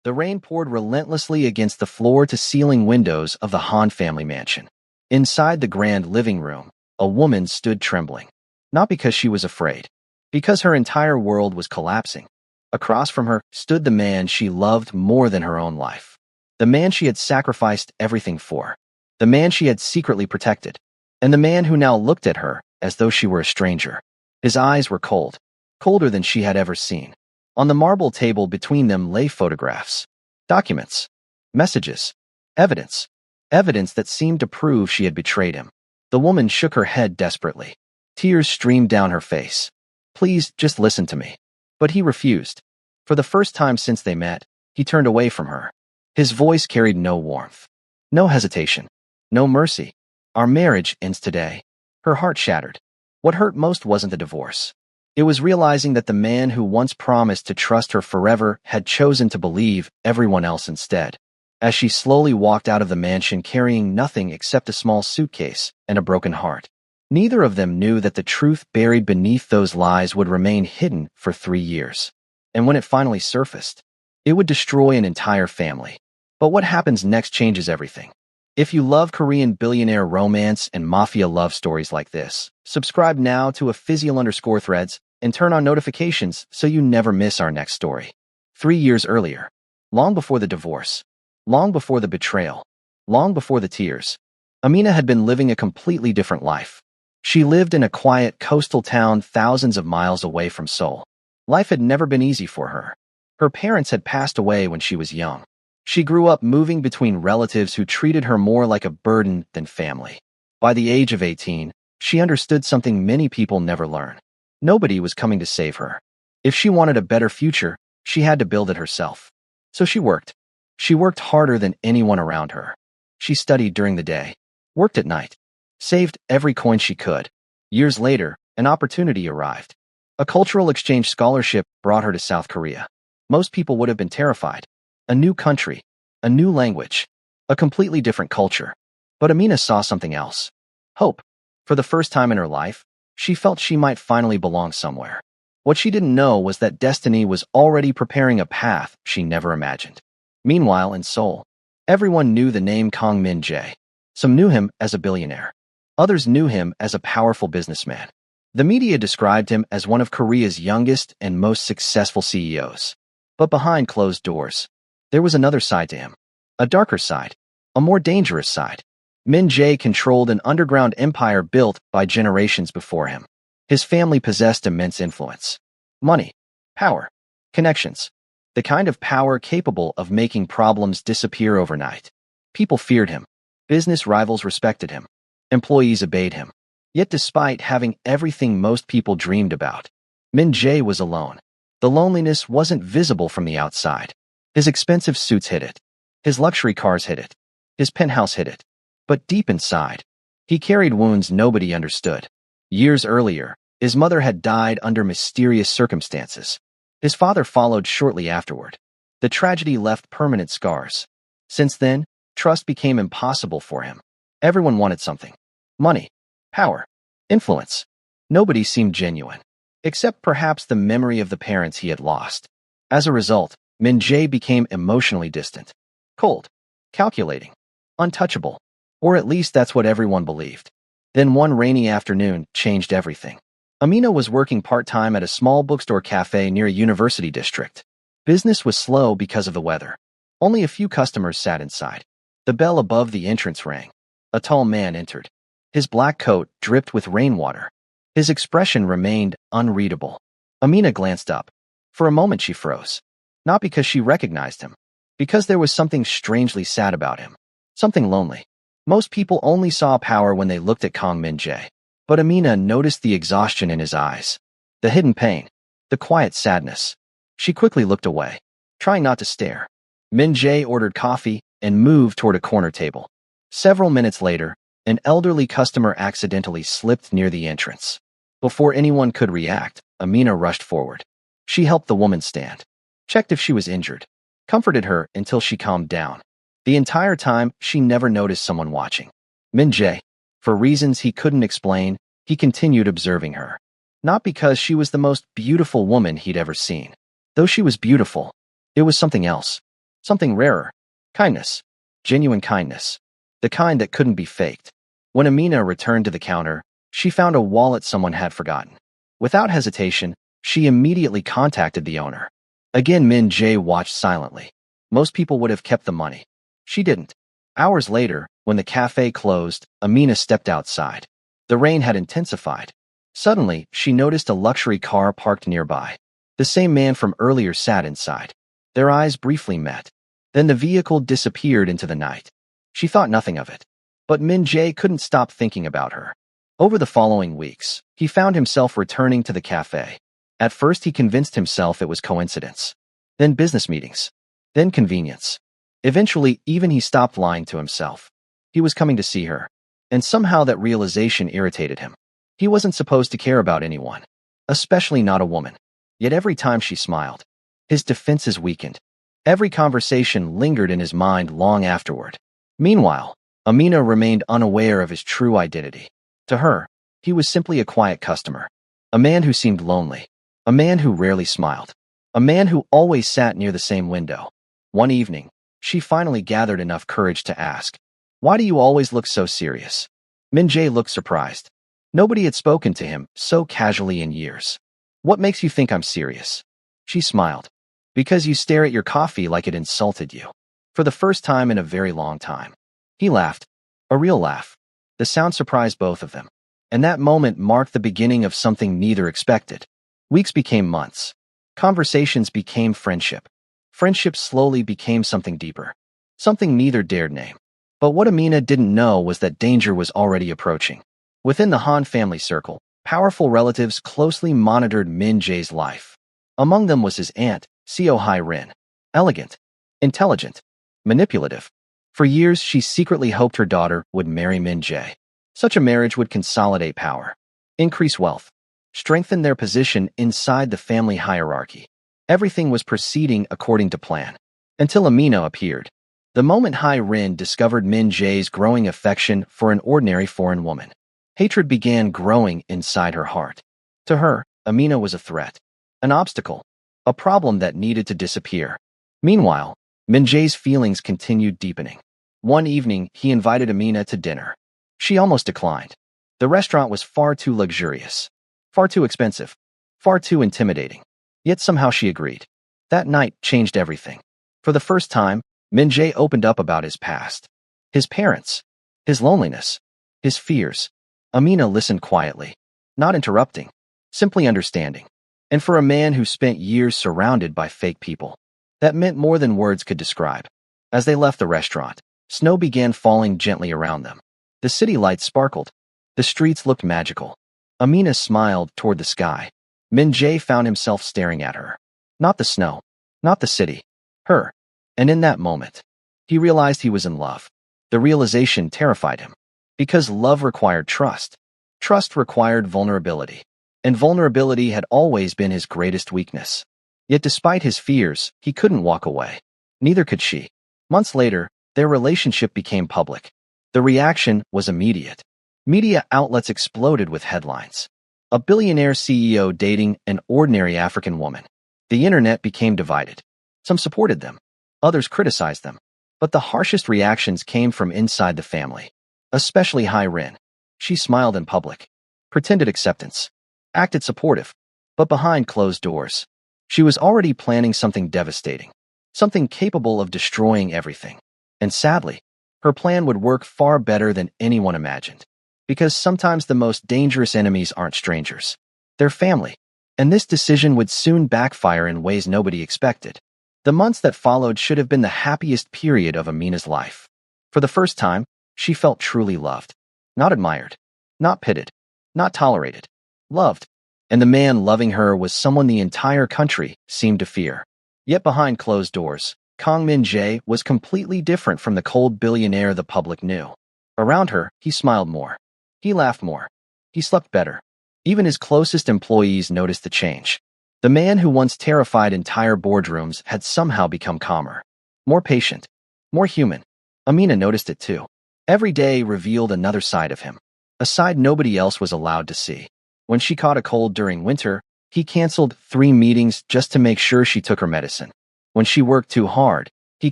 The rain poured relentlessly against the floor-to-ceiling windows of the Han family mansion. Inside the grand living room, a woman stood trembling. Not because she was afraid, because her entire world was collapsing. Across from her stood the man she loved more than her own life. The man she had sacrificed everything for. The man she had secretly protected. And the man who now looked at her as though she were a stranger. His eyes were cold, colder than she had ever seen. On the marble table between them lay photographs, documents, messages, evidence. Evidence that seemed to prove she had betrayed him. The woman shook her head desperately. Tears streamed down her face. "Please, just listen to me." But he refused. For the first time since they met, he turned away from her. His voice carried no warmth, no hesitation, no mercy. "Our marriage ends today." Her heart shattered. What hurt most wasn't the divorce. It was realizing that the man who once promised to trust her forever had chosen to believe everyone else instead. As she slowly walked out of the mansion carrying nothing except a small suitcase and a broken heart, neither of them knew that the truth buried beneath those lies would remain hidden for 3 years. And when it finally surfaced, it would destroy an entire family. But what happens next changes everything. If you love Korean billionaire romance and mafia love stories like this, subscribe now to @Official_Threads and turn on notifications so you never miss our next story. 3 years earlier, long before the divorce, long before the betrayal, long before the tears, Amina had been living a completely different life. She lived in a quiet coastal town thousands of miles away from Seoul. Life had never been easy for her. Her parents had passed away when she was young. She grew up moving between relatives who treated her more like a burden than family. By the age of 18, she understood something many people never learn. Nobody was coming to save her. If she wanted a better future, she had to build it herself. So she worked. She worked harder than anyone around her. She studied during the day, worked at night, saved every coin she could. Years later, an opportunity arrived. A cultural exchange scholarship brought her to South Korea. Most people would have been terrified. A new country, a new language, a completely different culture. But Amina saw something else. Hope. For the first time in her life, she felt she might finally belong somewhere. What she didn't know was that destiny was already preparing a path she never imagined. Meanwhile, in Seoul, everyone knew the name Kang Min-jae. Some knew him as a billionaire. Others knew him as a powerful businessman. The media described him as one of Korea's youngest and most successful CEOs. But behind closed doors, there was another side to him. A darker side. A more dangerous side. Min-jae controlled an underground empire built by generations before him. His family possessed immense influence. Money. Power. Connections. The kind of power capable of making problems disappear overnight. People feared him. Business rivals respected him. Employees obeyed him. Yet despite having everything most people dreamed about, Min-jae was alone. The loneliness wasn't visible from the outside. His expensive suits hid it. His luxury cars hid it. His penthouse hid it. But deep inside, he carried wounds nobody understood. Years earlier, his mother had died under mysterious circumstances. His father followed shortly afterward. The tragedy left permanent scars. Since then, trust became impossible for him. Everyone wanted something. Money, power, influence. Nobody seemed genuine, except perhaps the memory of the parents he had lost. As a result, Min-jae became emotionally distant, cold, calculating, untouchable. Or at least that's what everyone believed. Then one rainy afternoon changed everything. Amina was working part-time at a small bookstore cafe near a university district. Business was slow because of the weather. Only a few customers sat inside. The bell above the entrance rang. A tall man entered. His black coat dripped with rainwater. His expression remained unreadable. Amina glanced up. For a moment she froze. Not because she recognized him. Because there was something strangely sad about him. Something lonely. Most people only saw power when they looked at Kang Min-jae. But Amina noticed the exhaustion in his eyes. The hidden pain. The quiet sadness. She quickly looked away, trying not to stare. Min-jae ordered coffee and moved toward a corner table. Several minutes later, an elderly customer accidentally slipped near the entrance. Before anyone could react, Amina rushed forward. She helped the woman stand, checked if she was injured, comforted her until she calmed down. The entire time, she never noticed someone watching. Min-jae, for reasons he couldn't explain, he continued observing her. Not because she was the most beautiful woman he'd ever seen. Though she was beautiful, it was something else. Something rarer. Kindness. Genuine kindness. The kind that couldn't be faked. When Amina returned to the counter, she found a wallet someone had forgotten. Without hesitation, she immediately contacted the owner. Again, Min Jae watched silently. Most people would have kept the money. She didn't. Hours later, when the cafe closed, Amina stepped outside. The rain had intensified. Suddenly, she noticed a luxury car parked nearby. The same man from earlier sat inside. Their eyes briefly met. Then the vehicle disappeared into the night. She thought nothing of it. But Min Jae couldn't stop thinking about her. Over the following weeks, he found himself returning to the cafe. At first, he convinced himself it was coincidence. Then business meetings. Then convenience. Eventually, even he stopped lying to himself. He was coming to see her. And somehow that realization irritated him. He wasn't supposed to care about anyone. Especially not a woman. Yet every time she smiled, his defenses weakened. Every conversation lingered in his mind long afterward. Meanwhile, Amina remained unaware of his true identity. To her, he was simply a quiet customer. A man who seemed lonely. A man who rarely smiled. A man who always sat near the same window. One evening, she finally gathered enough courage to ask, "Why do you always look so serious?" Min Jae looked surprised. Nobody had spoken to him so casually in years. "What makes you think I'm serious?" She smiled. "Because you stare at your coffee like it insulted you." For the first time in a very long time. He laughed. A real laugh. The sound surprised both of them. And that moment marked the beginning of something neither expected. Weeks became months. Conversations became friendship. Friendship slowly became something deeper. Something neither dared name. But what Amina didn't know was that danger was already approaching. Within the Han family circle, powerful relatives closely monitored Min Jae's life. Among them was his aunt, Seo Hai-rin. Elegant, intelligent, manipulative. For years, she secretly hoped her daughter would marry Min Jae. Such a marriage would consolidate power, increase wealth, strengthen their position inside the family hierarchy. Everything was proceeding according to plan. Until Amina appeared. The moment Hai-rin discovered Min Jae's growing affection for an ordinary foreign woman, hatred began growing inside her heart. To her, Amina was a threat, an obstacle, a problem that needed to disappear. Meanwhile, Min Jae's feelings continued deepening. One evening, he invited Amina to dinner. She almost declined. The restaurant was far too luxurious, far too expensive, far too intimidating. Yet somehow she agreed. That night changed everything. For the first time, Min Jae opened up about his past, his parents, his loneliness, his fears. Amina listened quietly, not interrupting, simply understanding. And for a man who spent years surrounded by fake people, that meant more than words could describe. As they left the restaurant, snow began falling gently around them. The city lights sparkled. The streets looked magical. Amina smiled toward the sky. Min Jae found himself staring at her. Not the snow, not the city, her. And in that moment, he realized he was in love. The realization terrified him. Because love required trust. Trust required vulnerability. And vulnerability had always been his greatest weakness. Yet despite his fears, he couldn't walk away. Neither could she. Months later, their relationship became public. The reaction was immediate. Media outlets exploded with headlines. A billionaire CEO dating an ordinary African woman. The internet became divided. Some supported them. Others criticized them. But the harshest reactions came from inside the family. Especially Hai-rin. She smiled in public. Pretended acceptance. Acted supportive. But behind closed doors, she was already planning something devastating. Something capable of destroying everything. And sadly, her plan would work far better than anyone imagined. Because sometimes the most dangerous enemies aren't strangers. They're family. And this decision would soon backfire in ways nobody expected. The months that followed should have been the happiest period of Amina's life. For the first time, she felt truly loved. Not admired. Not pitied. Not tolerated. Loved. And the man loving her was someone the entire country seemed to fear. Yet behind closed doors, Kang Min Jae was completely different from the cold billionaire the public knew. Around her, he smiled more. He laughed more. He slept better. Even his closest employees noticed the change. The man who once terrified entire boardrooms had somehow become calmer. More patient. More human. Amina noticed it too. Every day revealed another side of him. A side nobody else was allowed to see. When she caught a cold during winter, he canceled 3 meetings just to make sure she took her medicine. When she worked too hard, He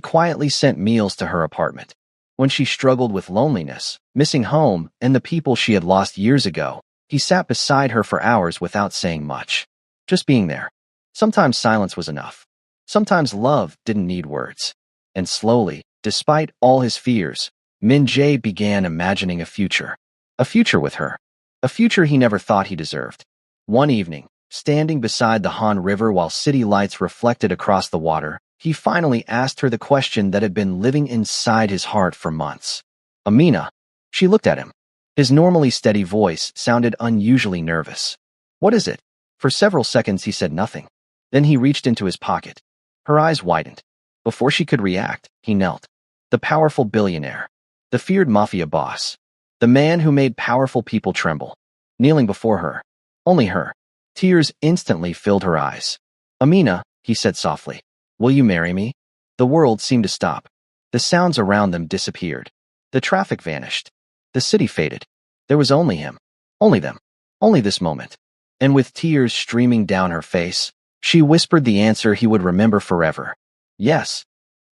quietly sent meals to her apartment. When she struggled with loneliness, missing home, and the people she had lost years ago, he sat beside her for hours without saying much. Just being there. Sometimes silence was enough. Sometimes love didn't need words. And slowly, despite all his fears, Min Jae began imagining a future. A future with her. A future he never thought he deserved. One evening, standing beside the Han River while city lights reflected across the water, he finally asked her the question that had been living inside his heart for months. Amina. She looked at him. His normally steady voice sounded unusually nervous. What is it? For several seconds he said nothing. Then he reached into his pocket. Her eyes widened. Before she could react, he knelt. The powerful billionaire. The feared mafia boss. The man who made powerful people tremble. Kneeling before her. Only her. Tears instantly filled her eyes. Amina, he said softly. Will you marry me? The world seemed to stop. The sounds around them disappeared. The traffic vanished. The city faded. There was only him. Only them. Only this moment. And with tears streaming down her face, she whispered the answer he would remember forever. Yes.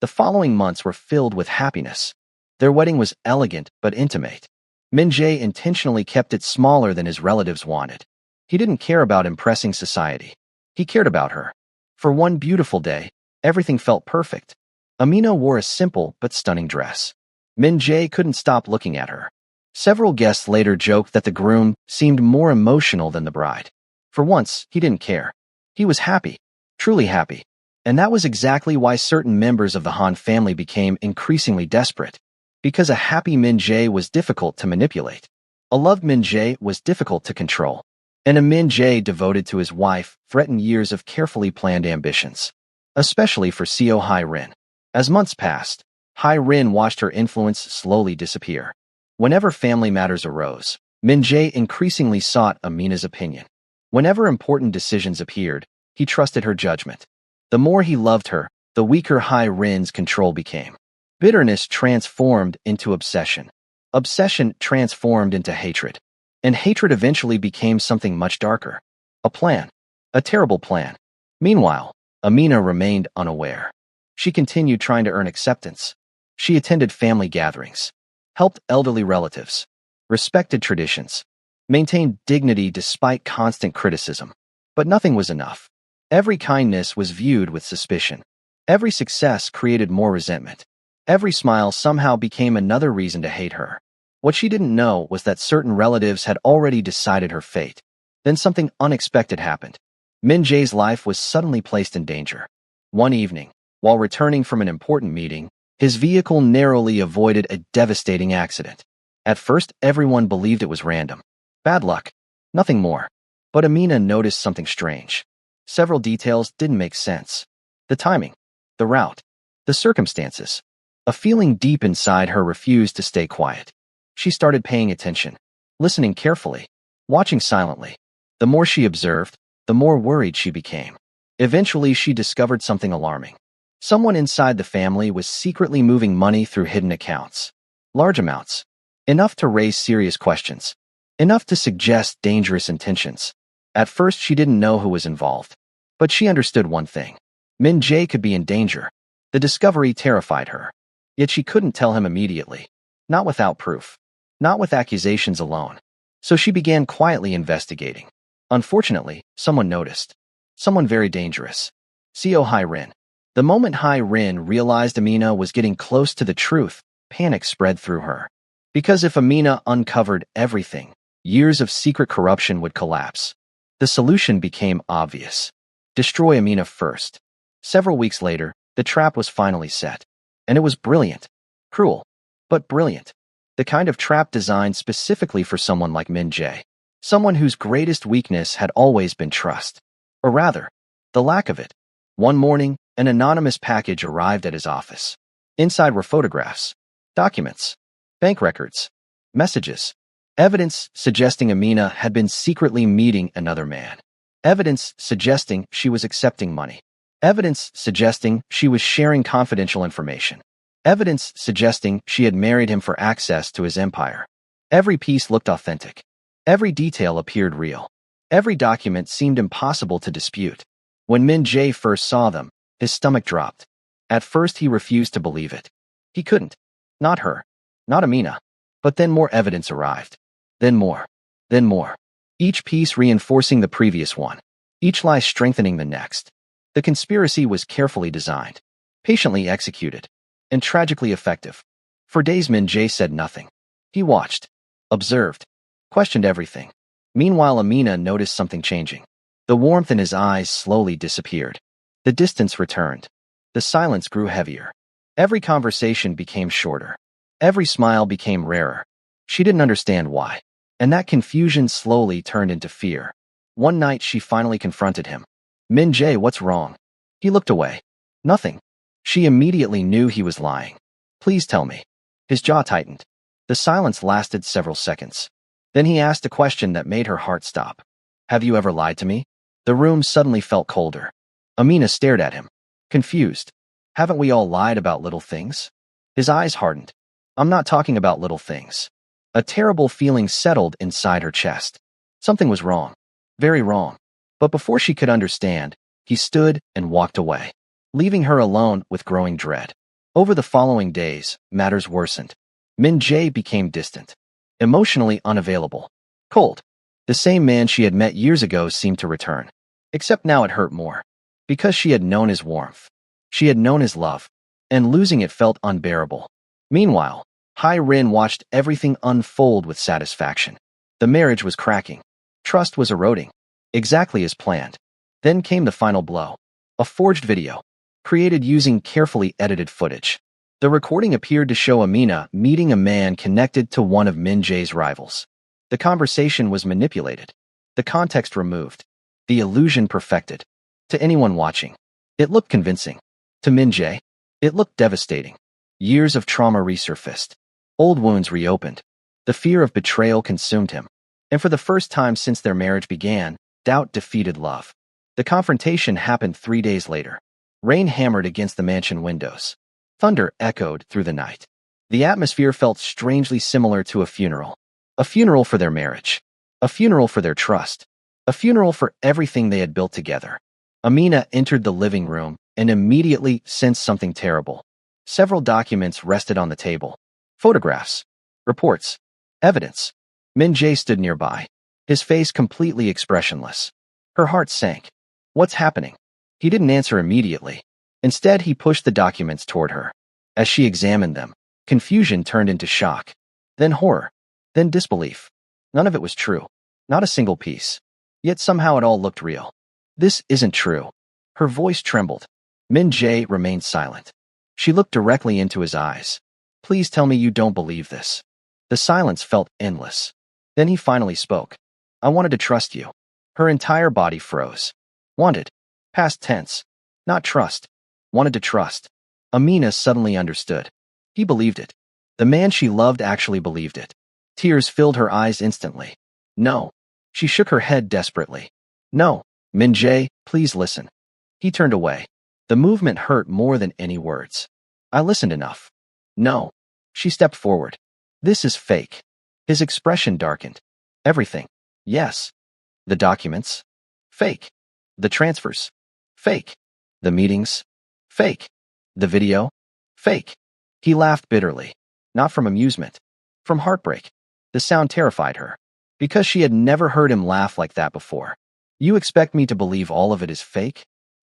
The following months were filled with happiness. Their wedding was elegant but intimate. Min Jae intentionally kept it smaller than his relatives wanted. He didn't care about impressing society. He cared about her. For one beautiful day, everything felt perfect. Amina wore a simple but stunning dress. Min Jae couldn't stop looking at her. Several guests later joked that the groom seemed more emotional than the bride. For once, he didn't care. He was happy, truly happy. And that was exactly why certain members of the Han family became increasingly desperate. Because a happy Min Jae was difficult to manipulate. A loved Min Jae was difficult to control. And a Min Jae devoted to his wife threatened years of carefully planned ambitions. Especially for Seo Hai-rin. As months passed, Hai-rin watched her influence slowly disappear. Whenever family matters arose, Min Jae increasingly sought Amina's opinion. Whenever important decisions appeared, he trusted her judgment. The more he loved her, the weaker Hai-rin's control became. Bitterness transformed into obsession. Obsession transformed into hatred. And hatred eventually became something much darker. A plan. A terrible plan. Meanwhile, Amina remained unaware. She continued trying to earn acceptance. She attended family gatherings, helped elderly relatives, respected traditions, maintained dignity despite constant criticism. But nothing was enough. Every kindness was viewed with suspicion. Every success created more resentment. Every smile somehow became another reason to hate her. What she didn't know was that certain relatives had already decided her fate. Then something unexpected happened. Min Jae's life was suddenly placed in danger. One evening, while returning from an important meeting, his vehicle narrowly avoided a devastating accident. At first, everyone believed it was random. Bad luck. Nothing more. But Amina noticed something strange. Several details didn't make sense. The timing, the route, the circumstances. A feeling deep inside her refused to stay quiet. She started paying attention, listening carefully, watching silently. The more she observed, the more worried she became. Eventually, she discovered something alarming. Someone inside the family was secretly moving money through hidden accounts. Large amounts. Enough to raise serious questions. Enough to suggest dangerous intentions. At first, she didn't know who was involved. But she understood one thing. Min Jae could be in danger. The discovery terrified her. Yet she couldn't tell him immediately. Not without proof. Not with accusations alone. So she began quietly investigating. Unfortunately, someone noticed. Someone very dangerous. Seo Hai-rin. The moment Hai-rin realized Amina was getting close to the truth, panic spread through her. Because if Amina uncovered everything, years of secret corruption would collapse. The solution became obvious. Destroy Amina first. Several weeks later, the trap was finally set. And it was brilliant. Cruel. But brilliant. The kind of trap designed specifically for someone like Min Jae. Someone whose greatest weakness had always been trust. Or rather, the lack of it. One morning, an anonymous package arrived at his office. Inside were photographs, documents, bank records, messages, evidence suggesting Amina had been secretly meeting another man. Evidence suggesting she was accepting money. Evidence suggesting she was sharing confidential information. Evidence suggesting she had married him for access to his empire. Every piece looked authentic. Every detail appeared real. Every document seemed impossible to dispute. When Min Jae first saw them, his stomach dropped. At first he refused to believe it. He couldn't. Not her. Not Amina. But then more evidence arrived. Then more. Then more. Each piece reinforcing the previous one. Each lie strengthening the next. The conspiracy was carefully designed, patiently executed, and tragically effective. For days Min Jae said nothing. He watched, observed, questioned everything. Meanwhile Amina noticed something changing. The warmth in his eyes slowly disappeared. The distance returned. The silence grew heavier. Every conversation became shorter. Every smile became rarer. She didn't understand why. And that confusion slowly turned into fear. One night she finally confronted him. Min Jae, what's wrong? He looked away. Nothing. She immediately knew he was lying. Please tell me. His jaw tightened. The silence lasted several seconds. Then he asked a question that made her heart stop. Have you ever lied to me? The room suddenly felt colder. Amina stared at him, confused. Haven't we all lied about little things? His eyes hardened. I'm not talking about little things. A terrible feeling settled inside her chest. Something was wrong. Very wrong. But before she could understand, he stood and walked away, leaving her alone with growing dread. Over the following days, matters worsened. Min Jae became distant, emotionally unavailable, cold. The same man she had met years ago seemed to return. Except now it hurt more. Because she had known his warmth. She had known his love. And losing it felt unbearable. Meanwhile, Hai Rin watched everything unfold with satisfaction. The marriage was cracking. Trust was eroding. Exactly as planned. Then came the final blow. A forged video. Created using carefully edited footage. The recording appeared to show Amina meeting a man connected to one of Min Jae's rivals. The conversation was manipulated. The context removed. The illusion perfected. To anyone watching, it looked convincing. To Min Jae, it looked devastating. Years of trauma resurfaced. Old wounds reopened. The fear of betrayal consumed him. And for the first time since their marriage began, doubt defeated love. The confrontation happened 3 days later. Rain hammered against the mansion windows. Thunder echoed through the night. The atmosphere felt strangely similar to a funeral. A funeral for their marriage. A funeral for their trust. A funeral for everything they had built together. Amina entered the living room and immediately sensed something terrible. Several documents rested on the table. Photographs. Reports. Evidence. Min Jae stood nearby, his face completely expressionless. Her heart sank. What's happening? He didn't answer immediately. Instead, he pushed the documents toward her. As she examined them, confusion turned into shock. Then horror. Then disbelief. None of it was true. Not a single piece. Yet somehow it all looked real. This isn't true. Her voice trembled. Min Jae remained silent. She looked directly into his eyes. Please tell me you don't believe this. The silence felt endless. Then he finally spoke. I wanted to trust you. Her entire body froze. Wanted. Past tense. Not trust. Wanted to trust. Amina suddenly understood. He believed it. The man she loved actually believed it. Tears filled her eyes instantly. No. She shook her head desperately. No. Min Jae, please listen. He turned away. The movement hurt more than any words. I listened enough. No. She stepped forward. This is fake. His expression darkened. Everything. Yes. The documents. Fake. The transfers. Fake. The meetings. Fake. The video. Fake. He laughed bitterly. Not from amusement. From heartbreak. The sound terrified her. Because she had never heard him laugh like that before. You expect me to believe all of it is fake?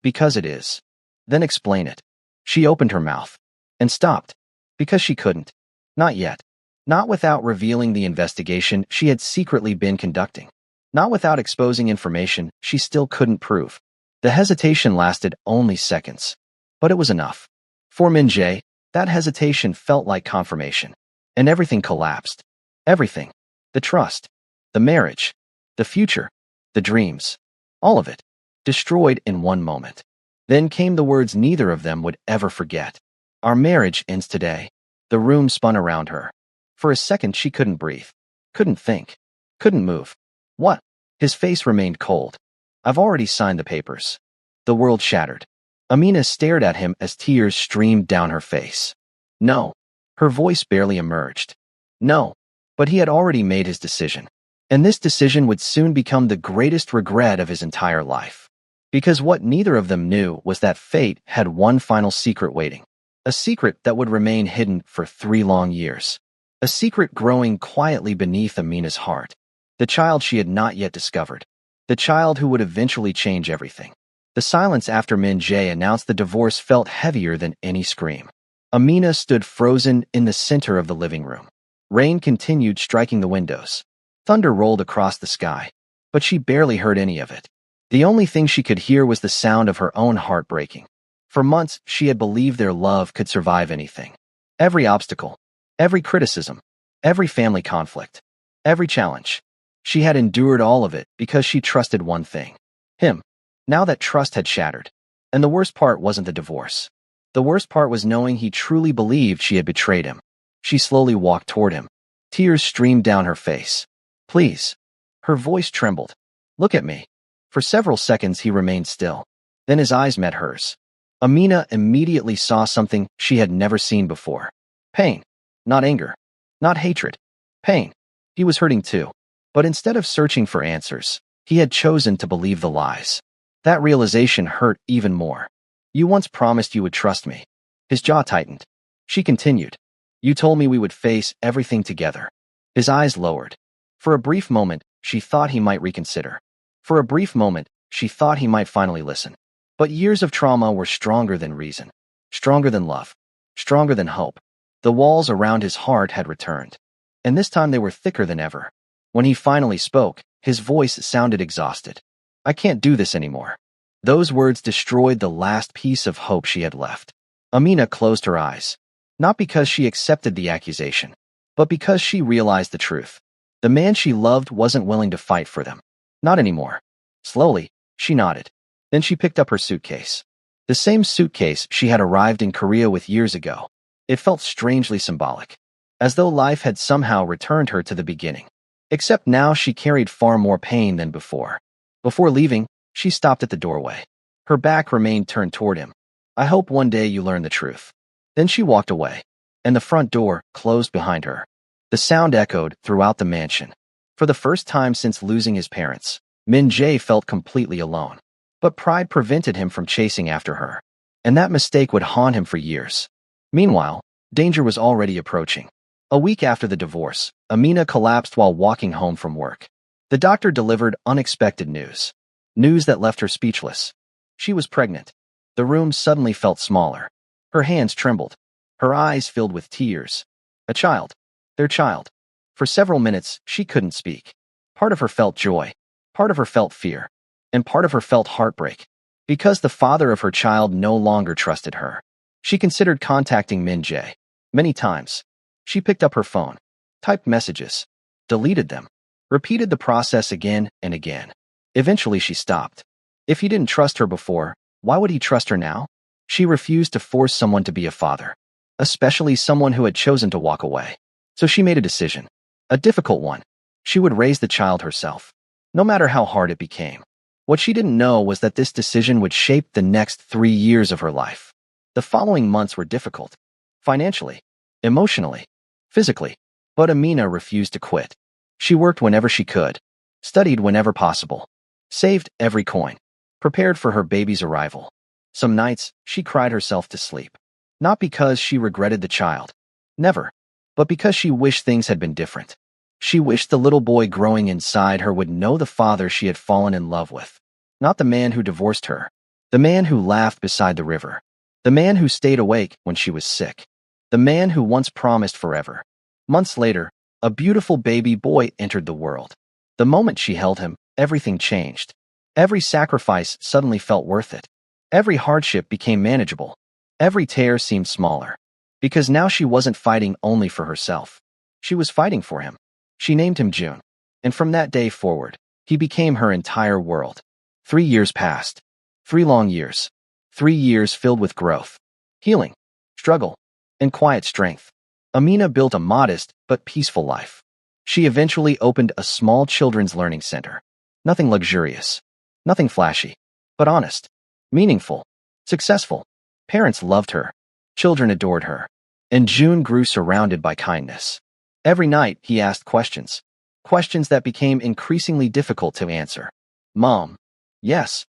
Because it is. Then explain it. She opened her mouth. And stopped. Because she couldn't. Not yet. Not without revealing the investigation she had secretly been conducting. Not without exposing information she still couldn't prove. The hesitation lasted only seconds. But it was enough. For Min Jae, that hesitation felt like confirmation. And everything collapsed. Everything. The trust. The marriage. The future. The dreams. All of it. Destroyed in one moment. Then came the words neither of them would ever forget. Our marriage ends today. The room spun around her. For a second she couldn't breathe. Couldn't think. Couldn't move. What? His face remained cold. I've already signed the papers. The world shattered. Amina stared at him as tears streamed down her face. No. Her voice barely emerged. No. But he had already made his decision. And this decision would soon become the greatest regret of his entire life. Because what neither of them knew was that fate had one final secret waiting. A secret that would remain hidden for 3 long years. A secret growing quietly beneath Amina's heart. The child she had not yet discovered. The child who would eventually change everything. The silence after Min Jae announced the divorce felt heavier than any scream. Amina stood frozen in the center of the living room. Rain continued striking the windows. Thunder rolled across the sky, but she barely heard any of it. The only thing she could hear was the sound of her own heart breaking. For months, she had believed their love could survive anything. Every obstacle, every criticism, every family conflict, every challenge. She had endured all of it because she trusted one thing. Him. Now that trust had shattered. And the worst part wasn't the divorce. The worst part was knowing he truly believed she had betrayed him. She slowly walked toward him. Tears streamed down her face. Please. Her voice trembled. Look at me. For several seconds he remained still. Then his eyes met hers. Amina immediately saw something she had never seen before. Pain. Not anger. Not hatred. Pain. He was hurting too. But instead of searching for answers, he had chosen to believe the lies. That realization hurt even more. You once promised you would trust me. His jaw tightened. She continued. You told me we would face everything together. His eyes lowered. For a brief moment, she thought he might reconsider. For a brief moment, she thought he might finally listen. But years of trauma were stronger than reason. Stronger than love. Stronger than hope. The walls around his heart had returned. And this time they were thicker than ever. When he finally spoke, his voice sounded exhausted. I can't do this anymore. Those words destroyed the last piece of hope she had left. Amina closed her eyes. Not because she accepted the accusation, but because she realized the truth. The man she loved wasn't willing to fight for them. Not anymore. Slowly, she nodded. Then she picked up her suitcase. The same suitcase she had arrived in Korea with years ago. It felt strangely symbolic. As though life had somehow returned her to the beginning. Except now she carried far more pain than before. Before leaving, she stopped at the doorway. Her back remained turned toward him. I hope one day you learn the truth. Then she walked away, and the front door closed behind her. The sound echoed throughout the mansion. For the first time since losing his parents, Min Jae felt completely alone. But pride prevented him from chasing after her. And that mistake would haunt him for years. Meanwhile, danger was already approaching. A week after the divorce, Amina collapsed while walking home from work. The doctor delivered unexpected news. News that left her speechless. She was pregnant. The room suddenly felt smaller. Her hands trembled. Her eyes filled with tears. A child. Their child. For several minutes, she couldn't speak. Part of her felt joy. Part of her felt fear. And part of her felt heartbreak. Because the father of her child no longer trusted her. She considered contacting Min Jae. Many times. She picked up her phone. Typed messages. Deleted them. Repeated the process again and again. Eventually she stopped. If he didn't trust her before, why would he trust her now? She refused to force someone to be a father. Especially someone who had chosen to walk away. So she made a decision. A difficult one. She would raise the child herself. No matter how hard it became. What she didn't know was that this decision would shape the next 3 years of her life. The following months were difficult. Financially. Emotionally. Physically. But Amina refused to quit. She worked whenever she could. Studied whenever possible. Saved every coin. Prepared for her baby's arrival. Some nights, she cried herself to sleep. Not because she regretted the child. Never. But because she wished things had been different. She wished the little boy growing inside her would know the father she had fallen in love with. Not the man who divorced her. The man who laughed beside the river. The man who stayed awake when she was sick. The man who once promised forever. Months later, a beautiful baby boy entered the world. The moment she held him, everything changed. Every sacrifice suddenly felt worth it. Every hardship became manageable. Every tear seemed smaller. Because now she wasn't fighting only for herself. She was fighting for him. She named him June. And from that day forward, he became her entire world. 3 years passed. 3 long years. 3 years filled with growth, healing, struggle, and quiet strength. Amina built a modest but peaceful life. She eventually opened a small children's learning center. Nothing luxurious. Nothing flashy. But honest. Meaningful. Successful. Parents loved her. Children adored her. And June grew surrounded by kindness. Every night, he asked questions. Questions that became increasingly difficult to answer. Mom. Yes.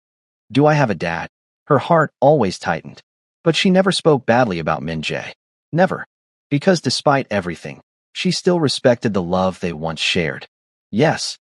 Do I have a dad? Her heart always tightened. But she never spoke badly about Min Jae. Never. Because despite everything, she still respected the love they once shared. Yes.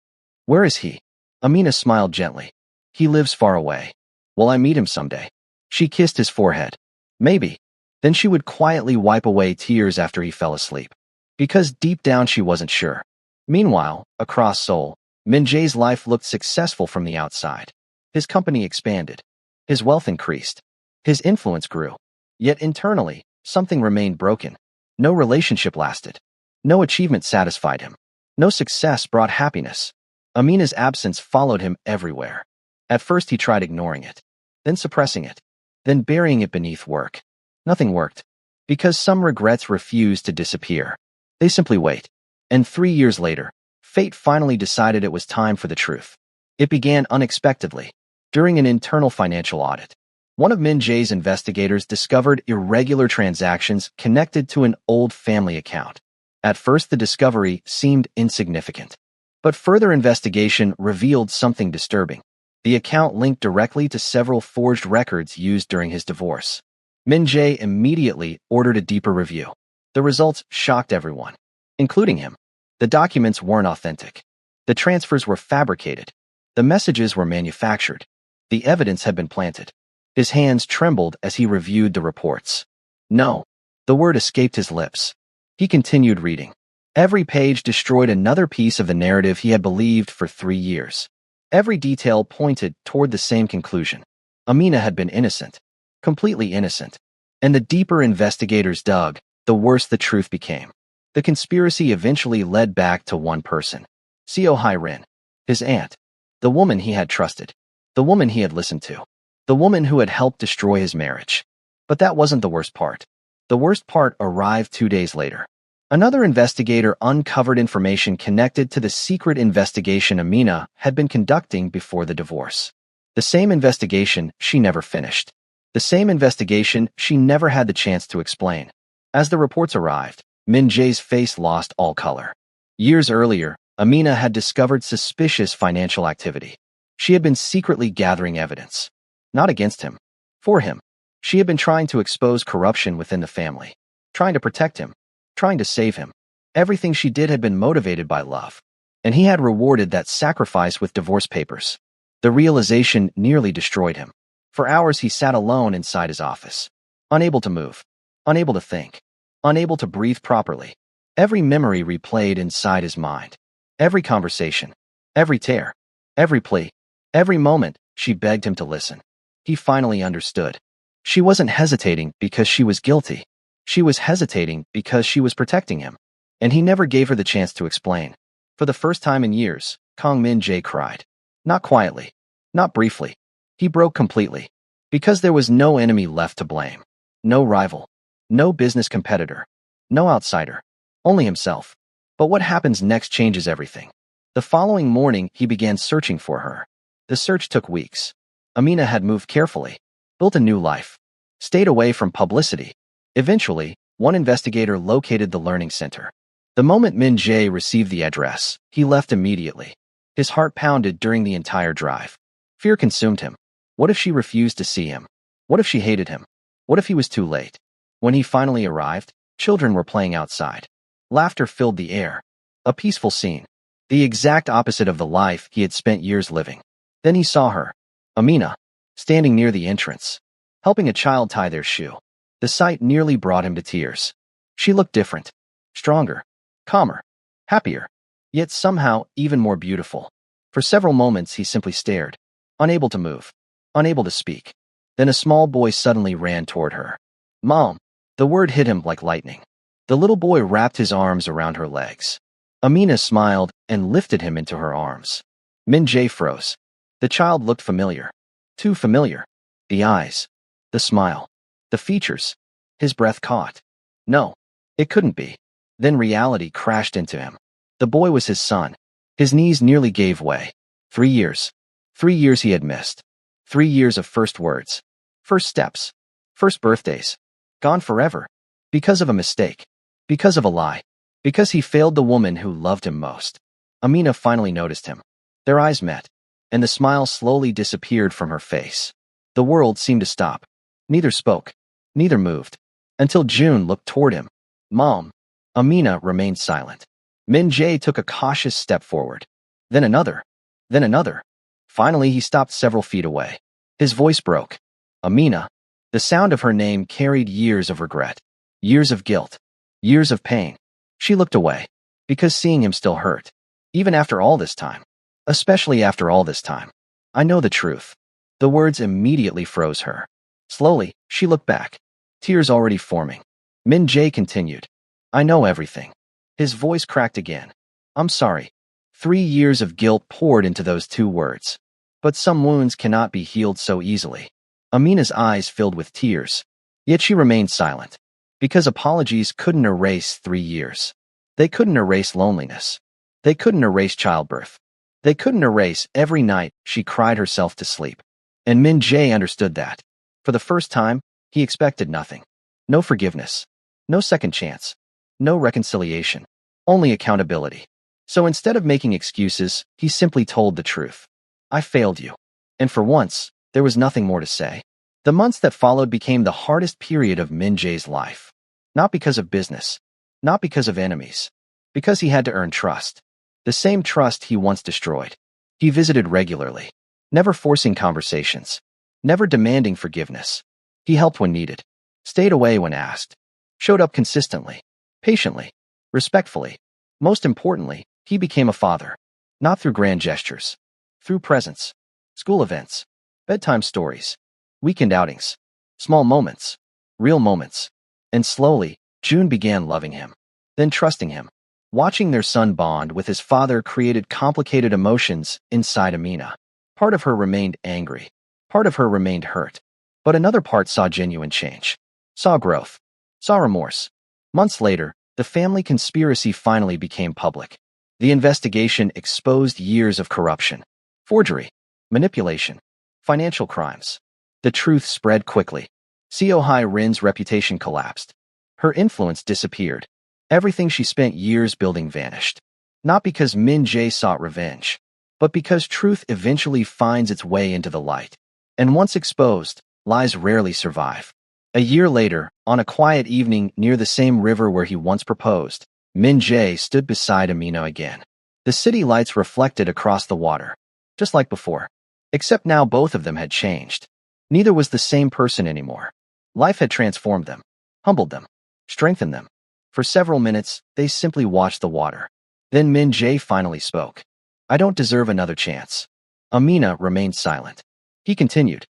Where is he? Amina smiled gently. He lives far away. Will I meet him someday? She kissed his forehead. Maybe. Then she would quietly wipe away tears after he fell asleep. Because deep down she wasn't sure. Meanwhile, across Seoul, Min Jae's life looked successful from the outside. His company expanded. His wealth increased. His influence grew. Yet internally, something remained broken. No relationship lasted. No achievement satisfied him. No success brought happiness. Amina's absence followed him everywhere. At first he tried ignoring it, then suppressing it, then burying it beneath work. Nothing worked. Because some regrets refused to disappear. They simply wait. And 3 years later, fate finally decided it was time for the truth. It began unexpectedly. During an internal financial audit, one of Min Jae's investigators discovered irregular transactions connected to an old family account. At first, the discovery seemed insignificant. But further investigation revealed something disturbing. The account linked directly to several forged records used during his divorce. Min Jae immediately ordered a deeper review. The results shocked everyone, including him. The documents weren't authentic. The transfers were fabricated. The messages were manufactured. The evidence had been planted. His hands trembled as he reviewed the reports. No. The word escaped his lips. He continued reading. Every page destroyed another piece of the narrative he had believed for 3 years. Every detail pointed toward the same conclusion. Amina had been innocent. Completely innocent. And the deeper investigators dug, the worse the truth became. The conspiracy eventually led back to one person. Seo Hai-rin. His aunt. The woman he had trusted. The woman he had listened to. The woman who had helped destroy his marriage. But that wasn't the worst part. The worst part arrived 2 days later. Another investigator uncovered information connected to the secret investigation Amina had been conducting before the divorce. The same investigation she never finished. The same investigation she never had the chance to explain. As the reports arrived, Min Jae's face lost all color. Years earlier, Amina had discovered suspicious financial activity. She had been secretly gathering evidence. Not against him. For him. She had been trying to expose corruption within the family. Trying to protect him. Trying to save him. Everything she did had been motivated by love. And he had rewarded that sacrifice with divorce papers. The realization nearly destroyed him. For hours he sat alone inside his office. Unable to move. Unable to think. Unable to breathe properly. Every memory replayed inside his mind. Every conversation. Every tear. Every plea. Every moment, she begged him to listen. He finally understood. She wasn't hesitating because she was guilty. She was hesitating because she was protecting him. And he never gave her the chance to explain. For the first time in years, Kang Min Jae cried. Not quietly. Not briefly. He broke completely. Because there was no enemy left to blame. No rival. No business competitor. No outsider. Only himself. But what happens next changes everything. The following morning, he began searching for her. The search took weeks. Amina had moved carefully. Built a new life. Stayed away from publicity. Eventually, one investigator located the learning center. The moment Min Jae received the address, he left immediately. His heart pounded during the entire drive. Fear consumed him. What if she refused to see him? What if she hated him? What if he was too late? When he finally arrived, children were playing outside. Laughter filled the air. A peaceful scene. The exact opposite of the life he had spent years living. Then he saw her, Amina, standing near the entrance, helping a child tie their shoe. The sight nearly brought him to tears. She looked different. Stronger. Calmer. Happier. Yet somehow even more beautiful. For several moments he simply stared, unable to move, unable to speak. Then a small boy suddenly ran toward her. Mom! The word hit him like lightning. The little boy wrapped his arms around her legs. Amina smiled and lifted him into her arms. Min Jae froze. The child looked familiar. Too familiar. The eyes. The smile. The features. His breath caught. No. It couldn't be. Then reality crashed into him. The boy was his son. His knees nearly gave way. 3 years. 3 years he had missed. 3 years of first words. First steps. First birthdays. Gone forever. Because of a mistake. Because of a lie. Because he failed the woman who loved him most. Amina finally noticed him. Their eyes met. and the smile slowly disappeared from her face. The world seemed to stop. Neither spoke. Neither moved. Until June looked toward him. Mom. Amina remained silent. Min Jae took a cautious step forward. Then another. Then another. Finally, he stopped several feet away. His voice broke. Amina. The sound of her name carried years of regret. Years of guilt. Years of pain. She looked away. Because seeing him still hurt. Even after all this time. Especially after all this time. I know the truth. The words immediately froze her. Slowly, she looked back. Tears already forming. Min Jae continued. I know everything. His voice cracked again. I'm sorry. 3 years of guilt poured into those 2 words. But some wounds cannot be healed so easily. Amina's eyes filled with tears. Yet she remained silent. Because apologies couldn't erase 3 years. They couldn't erase loneliness. They couldn't erase childbirth. They couldn't erase every night she cried herself to sleep. And Min Jae understood that. For the first time, he expected nothing. No forgiveness. No second chance. No reconciliation. Only accountability. So instead of making excuses, he simply told the truth. I failed you. And for once, there was nothing more to say. The months that followed became the hardest period of Min Jae's life. Not because of business. Not because of enemies. Because he had to earn trust. The same trust he once destroyed. He visited regularly. Never forcing conversations. Never demanding forgiveness. He helped when needed. Stayed away when asked. Showed up consistently. Patiently. Respectfully. Most importantly, he became a father. Not through grand gestures. Through presence. School events. Bedtime stories. Weekend outings. Small moments. Real moments. And slowly, June began loving him. Then trusting him. Watching their son bond with his father created complicated emotions inside Amina. Part of her remained angry. Part of her remained hurt. But another part saw genuine change. Saw growth. Saw remorse. Months later, the family conspiracy finally became public. The investigation exposed years of corruption, forgery, manipulation, financial crimes. The truth spread quickly. Seo Hai-rin's reputation collapsed. Her influence disappeared. Everything she spent years building vanished. Not because Min Jae sought revenge, but because truth eventually finds its way into the light. And once exposed, lies rarely survive. A year later, on a quiet evening near the same river where he once proposed, Min Jae stood beside Amina again. The city lights reflected across the water, just like before. Except now both of them had changed. Neither was the same person anymore. Life had transformed them, humbled them, strengthened them. For several minutes, they simply watched the water. Then Min Jae finally spoke. I don't deserve another chance. Amina remained silent. He continued.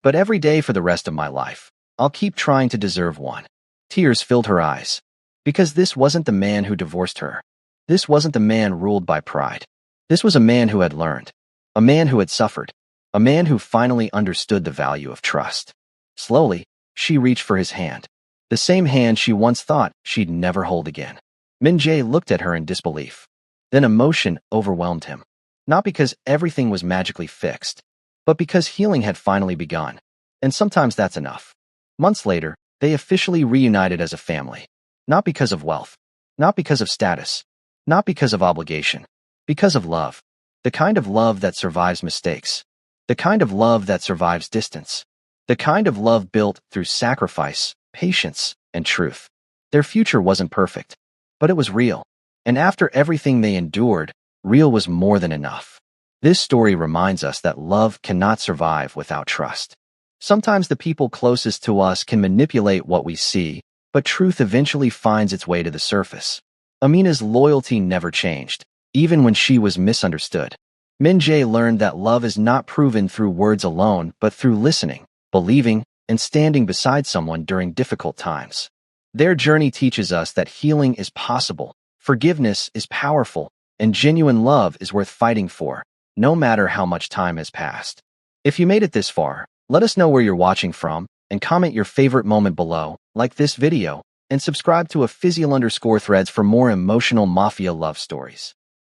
But every day for the rest of my life, I'll keep trying to deserve one. Tears filled her eyes. Because this wasn't the man who divorced her. This wasn't the man ruled by pride. This was a man who had learned. A man who had suffered. A man who finally understood the value of trust. Slowly, she reached for his hand. The same hand she once thought she'd never hold again. Min Jae looked at her in disbelief. Then emotion overwhelmed him. Not because everything was magically fixed, but because healing had finally begun. And sometimes that's enough. Months later, they officially reunited as a family. Not because of wealth. Not because of status. Not because of obligation. Because of love. The kind of love that survives mistakes. The kind of love that survives distance. The kind of love built through sacrifice, patience, and truth. Their future wasn't perfect, but it was real. And after everything they endured, real was more than enough. This story reminds us that love cannot survive without trust. Sometimes the people closest to us can manipulate what we see, but truth eventually finds its way to the surface. Amina's loyalty never changed, even when she was misunderstood. Min Jae learned that love is not proven through words alone, but through listening, believing, and standing beside someone during difficult times. Their journey teaches us that healing is possible, forgiveness is powerful, and genuine love is worth fighting for, no matter how much time has passed. If you made it this far, let us know where you're watching from, and comment your favorite moment below, like this video, and subscribe to _Threads for more emotional Mafia love stories.